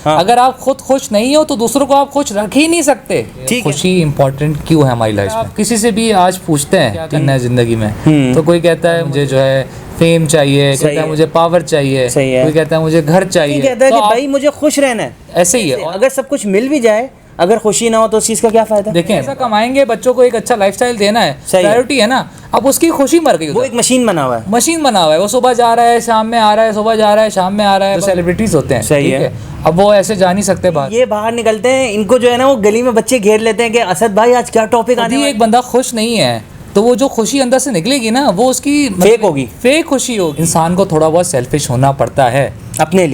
हाँ। अगर आप खुद खुश नहीं हो तो दूसरों को आप खुश रख ही नहीं सकते। खुशी इंपॉर्टेंट क्यों है हमारी लाइफ में? किसी से भी आज पूछते हैं क्या करना है जिंदगी में, तो कोई कहता है मुझे जो है फेम चाहिए, कोई कहता है मुझे पावर चाहिए, कोई कहता है मुझे घर चाहिए, कहता है कि भाई मुझे खुश रहना है। ऐसे ही है। अगर सब कुछ मिल भी जाए, अगर खुशी ना हो तो उस चीज का क्या फायदा? देखें, ऐसा कमाएंगे, बच्चों को एक अच्छा लाइफस्टाइल देना है, प्रायोरिटी है ना। अब उसकी खुशी मर गई, वो एक मशीन बना हुआ है, मशीन बना हुआ है। वो सुबह जा रहा है, शाम में आ रहा है, सुबह जा रहा है, शाम में आ रहा है। सेलिब्रिटीज होते हैं, सही है। अब वो ऐसे जा नहीं सकते बाहर। ये बाहर निकलते हैं, इनको जो है ना वो गली में बच्चे घेर लेते हैं कि असद भाई आज क्या टॉपिक आने वाला है। एक बंदा खुश नहीं है तो वो जो खुशी अंदर से निकलेगी ना, वो उसकी फेक होगी, फेक खुशी होगी। इंसान को थोड़ा बहुत सेल्फिश होना पड़ता है अपने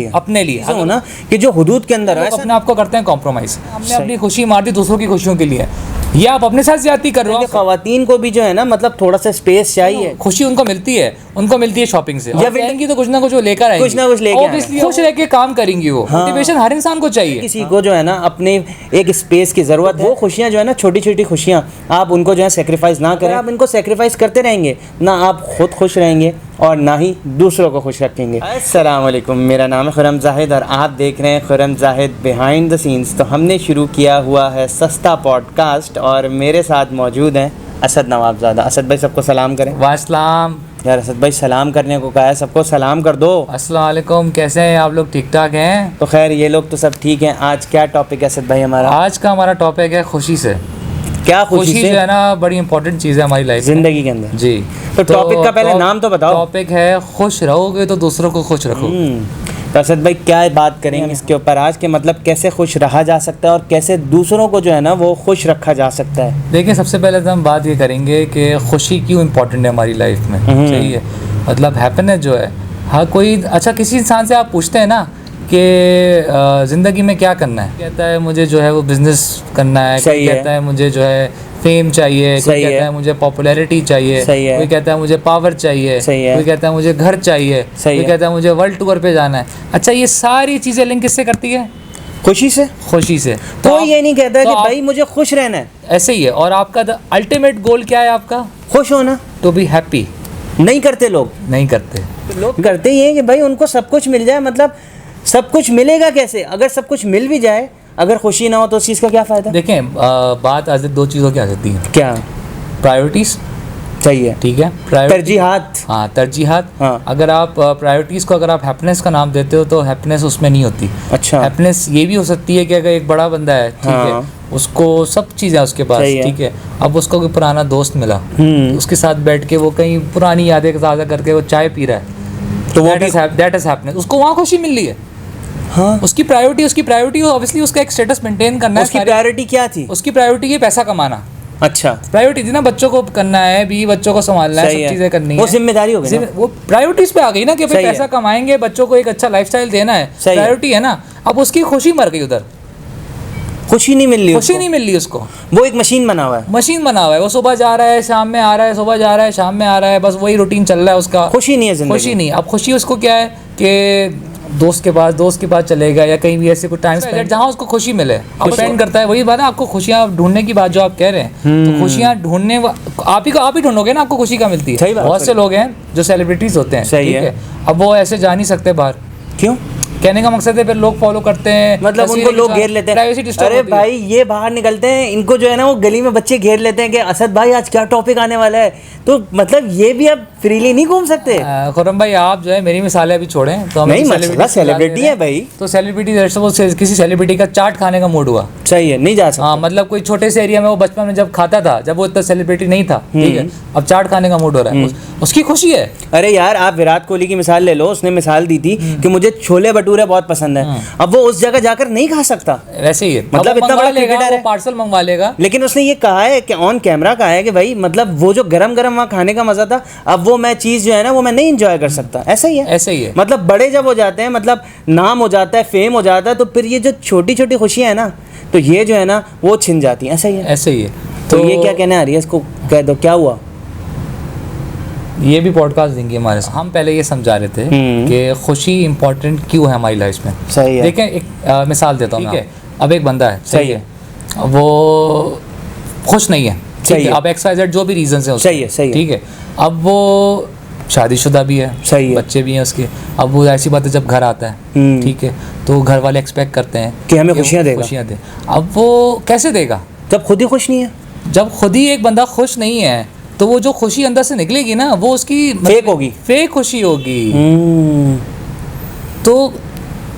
लिए हो ना, कि जो हुदूद के अंदर है, अपने आप को करते हैं कॉम्प्रोमाइज। हमने अपनी खुशी मार दी दूसरों की खुशियों के लिए, ये आप अपने साथ ज्यादती कर रहे हो। खवातीन को भी जो है ना मतलब थोड़ा सा स्पेस चाहिए। खुशी उनको मिलती है शॉपिंग से, या आएंगी तो कुछ ना कुछ वो लेकर आएंगी, कुछ ना कुछ लेकर ऑब्वियसली खुश रह के काम करेंगी वो। मोटिवेशन हर इंसान को चाहिए। किसी को जो है ना अपने एक स्पेस की जरूरत है। वो खुशियां जो है ना, छोटी छोटी खुशियां, आप उनको जो है सेक्रीफाइस ना करें। आप इनको सेक्रीफाइस करते रहेंगे ना, आप खुद खुश रहेंगे और ना ही दूसरों को खुश रखेंगे। अस्सलाम वालेकुम, मेरा नाम है खुर्रम जाहिद और आप देख रहे हैं Khurram Zahid behind the scenes. तो हमने शुरू किया हुआ है सस्ता पॉडकास्ट और मेरे साथ मौजूद हैं असद नवाबजादा। असद भाई सबको सलाम करें। वास्सलाम। यार असद भाई सलाम करने को कहा है, सबको सलाम कर दो। अस्सलाम वालेकुम, कैसे हैं आप लोग? ठीक ठाक हैं? तो खैर ये लोग तो सब ठीक हैं। आज क्या टॉपिक है असद भाई हमारा? आज का हमारा टॉपिक है खुशी से। क्या खुशी जो है ना बड़ी इंपॉर्टेंट चीज़ है हमारी लाइफ जिंदगी के अंदर जी। तो टॉपिक का पहले नाम तो बताओ। टॉपिक है खुश रहोगे तो दूसरों को खुश रखो। तो असद भाई क्या बात करेंगे इसके ऊपर आज के, मतलब कैसे खुश रहा जा सकता है और कैसे दूसरों को जो है ना वो खुश रखा जा सकता है। देखिए, सबसे पहले तो हम बात ये करेंगे कि खुशी क्यों इम्पोर्टेंट है हमारी लाइफ में। सही है, मतलब हैप्पीनेस जो है, हाँ कोई अच्छा किसी इंसान से आप पूछते हैं ना कि ज़िंदगी में क्या करना है, कहता है मुझे जो है वो बिज़नेस करना है, कोई कहता है मुझे जो है फेम चाहिए, कोई कहता है मुझे पॉपुलैरिटी चाहिए, कोई कहता है मुझे पावर चाहिए, कोई कहता है मुझे घर चाहिए, कोई कहता है मुझे वर्ल्ड टूर पे जाना है। अच्छा, ये सारी चीज़ें लिंक किससे करती है? खुशी से। खुशी से। तो ये नहीं कहता कि भाई मुझे खुश रहना है, ऐसे ही है। और आपका अल्टीमेट गोल क्या है? आपका खुश होना, टू बी हैप्पी। नहीं करते लोग, नहीं करते। लोग करते ही हैं कि भाई उनको सब कुछ मिल जाए। मतलब सब कुछ मिलेगा कैसे? अगर सब कुछ मिल भी जाए, अगर खुशी ना हो तो उस चीज़ का क्या फ़ायदा? देखें, बात आज दो चीज़ों की आ जाती है। क्या? प्रायोरिटीज़। सही है, ठीक है, तरजीहात। हाँ, तरजीहात। हाँ। अगर आप प्रायोरिटीज़ को अगर आप हैप्पीनेस का नाम देते हो तो हैप्पीनेस उसमें नहीं होती। अच्छा। हैप्पीनेस ये भी हो सकती है कि अगर एक बड़ा बंदा है, ठीक है, उसको सब चीज़ें उसके पास, ठीक है, अब उसको कोई पुराना दोस्त मिला, उसके साथ बैठ के वो कहीं पुरानी यादें ताज़ा करके वो चाय पी रहा है, तो दैट इज हैप्पीनेस। उसको वहाँ खुशी मिल रही है। हाँ। उसकी प्रायोरिटी ऑब्वियसली उसका एक स्टेटस मेंटेन करना है। उसकी प्रायोरिटी क्या थी? उसकी प्रायोरिटी ये पैसा कमाना। अच्छा, प्रायोरिटी थी ना, बच्चों को करना है, बीवी बच्चों को संभालना है, सब चीजें करनी है, वो जिम्मेदारी हो गई ना? वो प्रायोरिटीज पे आ गई ना कि भाई पैसा कमाएंगे, बच्चों को एक अच्छा लाइफस्टाइल देना है, प्रायोरिटी है ना। अब उसकी खुशी मर गई, उधर खुशी नहीं मिल रही, खुशी नहीं मिल रही उसको। वो एक मशीन बना हुआ है, वो सुबह जा रहा है, शाम में आ रहा है, सुबह जा रहा है, शाम में आ रहा है, बस वही रूटीन चल रहा है उसका। खुशी नहीं है जिंदगी, खुशी नहीं। अब खुशी उसको क्या है कि दोस्त के पास चलेगा या कहीं भी ऐसे कोई टाइम स्पेंड जहाँ उसको खुशी मिले, डिपेंड करता है। वही बात है, आपको खुशियाँ ढूंढने की बात जो आप कह रहे हैं, तो खुशियाँ ढूंढने आप ही ढूंढोगे ना, आपको खुशी का मिलती है। बहुत से लोग हैं जो सेलिब्रिटीज होते हैं, ठीक है, अब वो ऐसे जा नहीं सकते बाहर। क्यों? कहने का मकसद है फिर लोग फॉलो करते हैं, मतलब उनको लोग घेर लेते हैं, प्राइवेसी डिस्टर्ब। अरे भाई ये बाहर निकलते हैं, इनको जो है ना वो गली में बच्चे घेर लेते हैं कि असद भाई आज क्या टॉपिक आने वाला है। तो मतलब ये भी अब फ्रीली नहीं घूम सकते। खुर्रम भाई, आप जो है मेरी मिसालें अभी छोड़ें तो नहीं, सेलिब्रिटी है भाई, तो सेलिब्रिटी किसी सेलिब्रिटी का चाट खाने का मूड हुआ, सही है, नहीं जा सकता। हाँ, मतलब कोई छोटे से एरिया में वो बचपन में जब खाता था, जब वो इतना सेलिब्रिटी नहीं था, ठीक है, अब चाट खाने का मूड हो रहा है, उसकी खुशी है। अरे यार, आप विराट कोहली की मिसाल ले लो, उसने मिसाल दी थी कि मुझे छोले भटूरे बहुत पसंद है। अब वो उस जगह जाकर नहीं खा सकता, वैसे ही है, मतलब इतना बड़ा क्रिकेटर है, पार्सल मंगवा लेगा। लेकिन उसने ये कहा है कि ऑन कैमरा कहा है कि भाई मतलब वो जो गरम गरम वहाँ खाने का मजा था, अब वो मैं चीज जो है ना वो मैं नहीं एंजॉय कर सकता। ऐसा ही है। मतलब बड़े जब हो जाते हैं, मतलब नाम हो जाता है, फेम हो जाता है, तो फिर ये जो छोटी छोटी खुशियां है ना, तो ये जो है ना वो छिन जाती हैं। ऐसा ही है। तो ये क्या कहना आ रही है, इसको कह दो क्या हुआ। ये भी पॉडकास्ट देंगे हमारे साथ। हम पहले ये समझा रहे थे कि खुशी इंपॉर्टेंट क्यों है हमारी लाइफ में। सही है। देखें, एक मिसाल देता हूँ, ठीक है, अब एक बंदा है, सही है, वो खुश नहीं है, ठीक है, अब XYZ जो भी रीजन है, सही है, ठीक है, अब वो शादीशुदा भी है, सही है, बच्चे भी हैं उसके। अब वो ऐसी बात है, जब घर आता है ठीक है, तो घर वाले एक्सपेक्ट करते हैं कि हमें खुशियाँ देगा, खुशियाँ दे। अब वो कैसे देगा जब खुद ही खुश नहीं है? जब खुद ही एक बंदा खुश नहीं है तो वो जो खुशी अंदर से निकलेगी ना, वो उसकी फेक होगी, फेक खुशी होगी। तो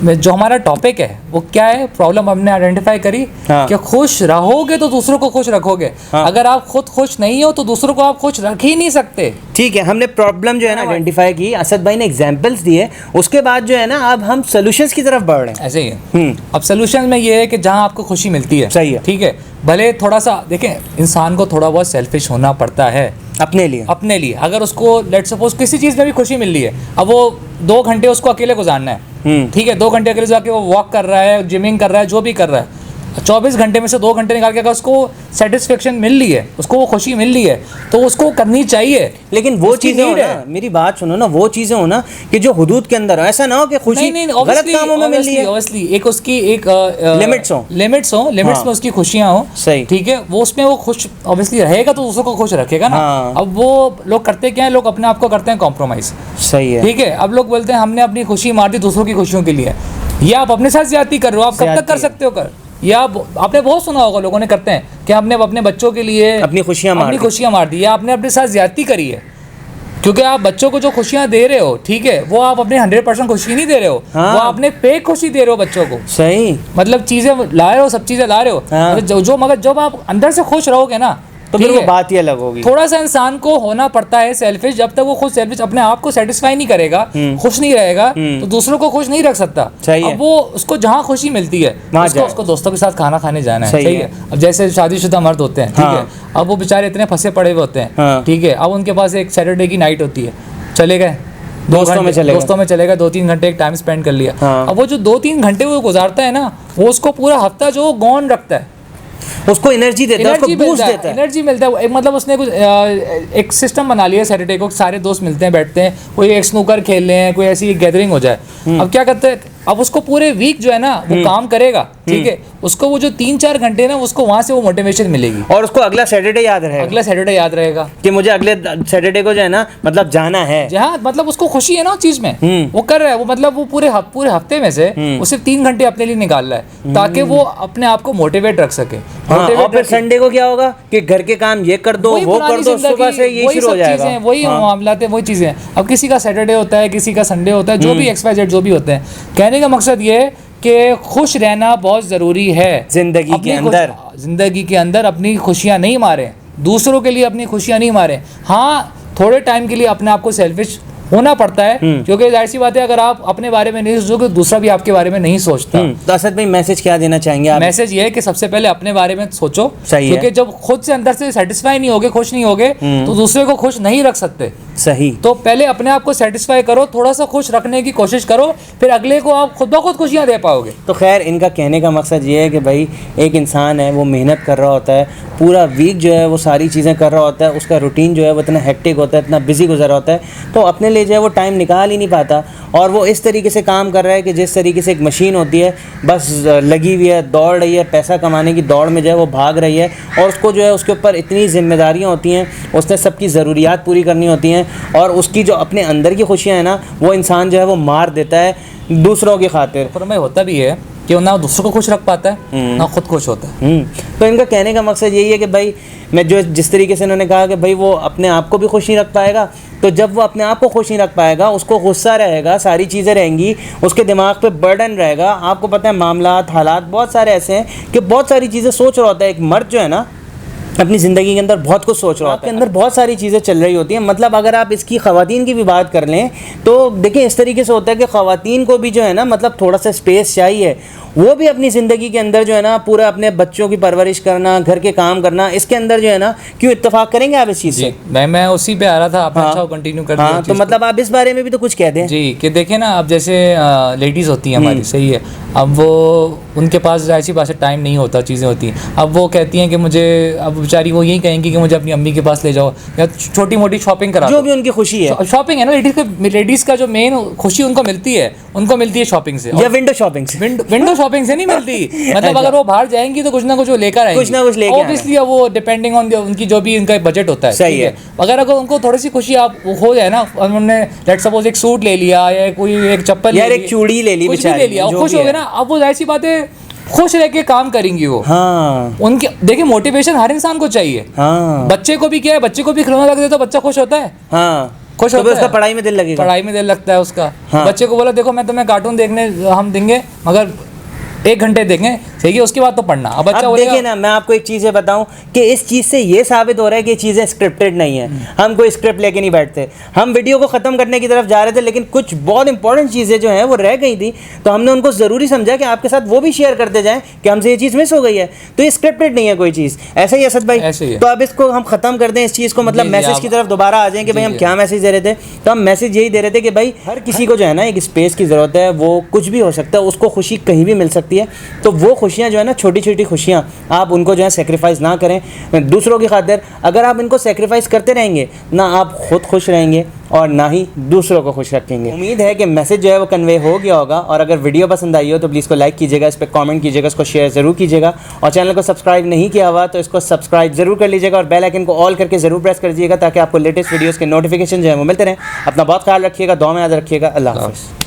जो हमारा टॉपिक है वो क्या है, प्रॉब्लम हमने आइडेंटिफाई करी। हाँ। कि खुश रहोगे तो दूसरों को खुश रखोगे। हाँ। अगर आप खुद खुश नहीं हो तो दूसरों को आप खुश रख ही नहीं सकते। ठीक है, हमने प्रॉब्लम जो है ना आइडेंटिफाई की, असद भाई ने एग्जांपल्स दिए, उसके बाद जो है ना अब हम सॉल्यूशंस की तरफ बढ़ रहे हैं। ऐसे ही है। अब सॉल्यूशन में ये है कि जहाँ आपको खुशी मिलती है, सही है, ठीक है, भले थोड़ा सा देखें, इंसान को थोड़ा बहुत सेल्फिश होना पड़ता है अपने लिए। अपने लिए। अगर उसको लेट सपोज किसी चीज़ में भी खुशी मिल रही है, अब वो 2 घंटे उसको अकेले गुजारना है, ठीक है, 2 घंटे अकेले जाके वो वॉक कर रहा है, जिमिंग कर रहा है, जो भी कर रहा है, 24 घंटे में से 2 घंटे निकाल के अगर उसको सेटिस्फेक्शन मिल रही है, उसको वो खुशी मिल रही है, तो उसको करनी चाहिए। लेकिन वो चीजें हो ना, मेरी बात सुनो ना, वो चीजें हो ना कि जो हुदूद के अंदर हो, ऐसा ना हो कि खुशी गलत कामों में मिल रही है। ऑब्वियसली एक उसकी एक लिमिट्स हो में उसकी खुशियां हो, सही, ठीक है, वो उसमें वो खुश ऑब्वियसली रहेगा तो दूसरों को खुश रखेगा ना। अब वो लोग करते क्या है, लोग अपने आप को करते हैं कॉम्प्रोमाइज। सही है, ठीक है। अब लोग बोलते हैं हमने अपनी खुशी मार दी दूसरों की खुशियों के लिए। ये आप अपने साथ ज्यादती कर रहे हो, आप कब तक कर सकते हो? या आपने बहुत सुना होगा, लोगों ने करते हैं कि हमने अपने बच्चों के लिए अपनी खुशियां मार दी, या आपने अपने साथ ज्यादती करी है। क्योंकि आप बच्चों को जो खुशियां दे रहे हो, ठीक है, वो आप अपने 100% खुशी नहीं दे रहे हो। हाँ। वो आपने फेक खुशी दे रहे हो बच्चों को। सही, मतलब चीजें ला रहे हो, सब चीजें ला रहे हो। हाँ। मगर जब आप अंदर से खुश रहोगे ना, तो फिर वो बात ही अलग होगी। थोड़ा सा इंसान को होना पड़ता है सेल्फिश। जब तक वो खुद सेल्फिश अपने आप को सेटिस्फाई नहीं करेगा, खुश नहीं रहेगा, तो दूसरों को खुश नहीं रख सकता। अब वो उसको जहाँ खुशी मिलती है उसको दोस्तों के साथ खाना खाने जाना है। सही है। अब जैसे शादीशुदा मर्द होते हैं, ठीक है, अब वो बेचारे इतने फंसे पड़े हुए होते हैं, ठीक है, अब उनके पास एक सैटरडे की नाइट होती है, चले गए दोस्तों में चले गए, 2-3 घंटे एक टाइम स्पेंड कर लिया। अब वो जो 2-3 घंटे वो गुजारता है ना, वो उसको पूरा हफ्ता जो गौन रखता है, उसको एनर्जी देता है, उसको बूस्ट देता है, एनर्जी मिलता है। मतलब उसने कुछ एक सिस्टम बना लिया सैटरडे को, सारे दोस्त मिलते हैं, बैठते हैं, कोई एक स्नूकर खेल रहे हैं, कोई ऐसी गैदरिंग हो जाए। अब क्या करते हैं, अब उसको पूरे वीक जो है ना वो काम करेगा, ठीक है, उसको वो जो 3-4 घंटे ना उसको वहां से वो मोटिवेशन मिलेगी और उसको अगला सैटरडे याद रहेगा कि मुझे अगले सैटरडे को जो है ना मतलब जाना है, जहाँ मतलब उसको खुशी है ना उस चीज में, वो कर रहा है, वो मतलब वो पूरे हफ्ते में से वो सिर्फ 3 घंटे अपने लिए निकाल रहा है ताकि वो अपने आप को मोटिवेट रख सके। और फिर संडे को क्या होगा कि घर के काम ये कर दो, वो कर दो, सुबह से ये शुरू हो जाएगा। वही मामला है, वही चीजें। अब किसी का सैटरडे होता है, किसी का संडे होता है, जो भी XYZ जो भी होते हैं। कहने का मकसद ये है कि खुश रहना बहुत ज़रूरी है जिंदगी के अंदर। अपनी खुशियाँ नहीं मारें, दूसरों के लिए अपनी खुशियाँ नहीं मारें। हाँ, थोड़े टाइम के लिए अपने आप को सेल्फिश होना पड़ता है, क्योंकि जाहिर सी बात है अगर आप अपने बारे में नहीं सोचोगे, दूसरा भी आपके बारे में नहीं सोचता। तो असद भाई मैसेज क्या देना चाहेंगे आप? मैसेज ये है कि सबसे पहले अपने बारे में सोचो, क्योंकि जब खुद से अंदर से सेटिस्फाई नहीं होगे, खुश नहीं होगे, तो दूसरे को खुश नहीं रख सकते। सही। तो पहले अपने आप को सेटिस्फाई करो, थोड़ा सा खुश रखने की कोशिश करो, फिर अगले को आप खुद ब खुद खुशियाँ दे पाओगे। तो खैर इनका कहने का मकसद ये है कि भाई एक इंसान है, वो मेहनत कर रहा होता है, पूरा वीक जो है वो सारी चीज़ें कर रहा होता है, उसका रूटीन जो है वो इतना हेक्टिक होता है, इतना बिजी गुजर रहा होता है, तो अपने लिए जो है वो टाइम निकाल ही नहीं पाता। और वो इस तरीके से काम कर रहा है कि जिस तरीके से एक मशीन होती है, बस लगी हुई है, दौड़ रही है, पैसा कमाने की दौड़ में जो है वो भाग रही है, और उसको जो है उसके ऊपर इतनी जिम्मेदारियाँ होती हैं, उसने सबकी ज़रूरियात पूरी करनी होती हैं, और उसकी जो अपने अंदर की खुशियाँ हैं ना, वो इंसान जो है वो मार देता है दूसरों की खातिर। पर मैं होता भी है कि ना दूसरों को खुश रख पाता है, ना खुद खुश होता है। तो इनका कहने का मकसद यही है कि भाई मैं जिस तरीके से इन्होंने कहा कि भाई वो अपने आप को भी खुश नहीं रख पाएगा, तो जब वो अपने आप को खुश नहीं रख पाएगा, उसको गुस्सा रहेगा, सारी चीज़ें रहेंगी, उसके दिमाग पे बर्डन रहेगा। आपको पता है मामलात, हालात बहुत सारे ऐसे हैं कि बहुत सारी चीज़ें सोच रहा होता है। एक मर्द जो है ना अपनी ज़िंदगी के अंदर बहुत कुछ सोच रहा होता है, आपके अंदर बहुत सारी चीज़ें चल रही होती हैं। मतलब अगर आप इसकी ख़वातीन की भी बात कर लें तो देखिए इस तरीके से होता है कि ख़वातीन को भी जो है ना मतलब थोड़ा सा स्पेस चाहिए। वो भी अपनी ज़िंदगी के अंदर जो है ना पूरा अपने बच्चों की परवरिश करना, घर के काम करना, इसके अंदर जो है ना क्यों इत्तेफाक करेंगे आप इस चीज़ से? मैं उसी पे आ रहा था, आपने अच्छा कंटिन्यू कर दिया। हाँ, तो मतलब आप इस बारे में भी तो कुछ कह दें। जी, कि देखें ना, अब जैसे लेडीज़ होती हैं हमारी, सही है, अब वो उनके पास ऐसी बात से टाइम नहीं होता, चीज़ें होती हैं। अब वो कहती हैं कि मुझे, अब बेचारी वो यही कहेंगी कि मुझे अपनी अम्मी के पास ले जाओ, या छोटी मोटी शॉपिंग करा, जो भी उनकी खुशी है। शॉपिंग है ना, लेडीज़ का जो मेन खुशी उनको मिलती है शॉपिंग से, या विंडो शॉपिंग से। विंडो शॉपिंग से नहीं मिलती। मतलब अगर वो बाहर जाएंगी तो कुछ ना कुछ वो लेकर आएंगी, कुछ ना कुछ लेके ऑब्वियसली वो डिपेंडिंग ऑन उनकी जो भी उनका बजट होता है। सही है। अगर उनको थोड़ी सी खुशी आप हो जाए ना, उन्होंने लेट्स सपोज एक सूट ले लिया या कोई एक चप्पल यार एक चूड़ी ले ली, कुछ भी ले लिया, खुश हो गए ना, अब वो जाहिर सी बात है खुश रह के काम करेंगी वो। हाँ उनके देखिए मोटिवेशन हर इंसान को चाहिए। हाँ बच्चे को भी क्या है, बच्चे को भी खिलौना लग दे तो बच्चा खुश होता है, हाँ खुश तो होता उसका है, पढ़ाई में दिल लगेगा, पढ़ाई में दिल लगता है उसका। हाँ। बच्चे को बोला देखो मैं तुम्हें कार्टून देखने हम देंगे मगर 1 घंटे देंगे, सही है, उसके बाद तो पढ़ना। अब बच्चा अब देखिए ना, मैं आपको एक चीज़ बताऊं कि इस चीज़ से ये साबित हो रहा है कि ये चीज़ें स्क्रिप्टेड नहीं है। हम कोई स्क्रिप्ट लेके नहीं बैठते, हम वीडियो को ख़त्म करने की तरफ जा रहे थे लेकिन कुछ बहुत इंपॉर्टेंट चीज़ें जो हैं वो रह गई थी, तो हमने उनको ज़रूरी समझा कि आपके साथ वो भी शेयर करते जाएं कि हमसे ये चीज़ मिस हो गई है। तो ये स्क्रिप्टेड नहीं है कोई चीज़, ऐसा ही असद भाई। ऐसे ही है। तो अब इसको हम ख़त्म कर दें इस चीज़ को, मतलब जी, मैसेज आप- की तरफ दोबारा आ जाएं कि भाई हम क्या मैसेज दे रहे थे। तो हम मैसेज यही दे रहे थे कि भाई हर किसी को जो है ना एक स्पेस की ज़रूरत है, वो कुछ भी हो सकता है, उसको खुशी कहीं भी मिल सकती है। तो वो खुशियाँ जो है ना, छोटी छोटी खुशियाँ, आप उनको जो है सेक्रीफाइस ना करें दूसरों की खातिर। अगर आप इनको सेक्रीफाइस करते रहेंगे ना, आप खुद खुश रहेंगे और ना ही दूसरों को खुश रखेंगे। उम्मीद है कि मैसेज जो है वो कन्वे हो गया होगा, और अगर वीडियो पसंद आई हो तो प्लीज़ को लाइक कीजिएगा, इस पर कमेंट कीजिएगा, इसको शेयर ज़रूर कीजिएगा, और चैनल को सब्सक्राइब नहीं किया हुआ तो इसको सब्सक्राइब ज़रूर कर लीजिएगा, और बेल आइकन को ऑल करके ज़रूर प्रेस कर दीजिएगा ताकि आपको लेटेस्ट वीडियोज़ के नोटिफिकेशन जो है वो मिलते रहें। अपना बहुत ख्याल रखिएगा, दुआ में याद रखिएगा। अल्लाह हाफ़िज़।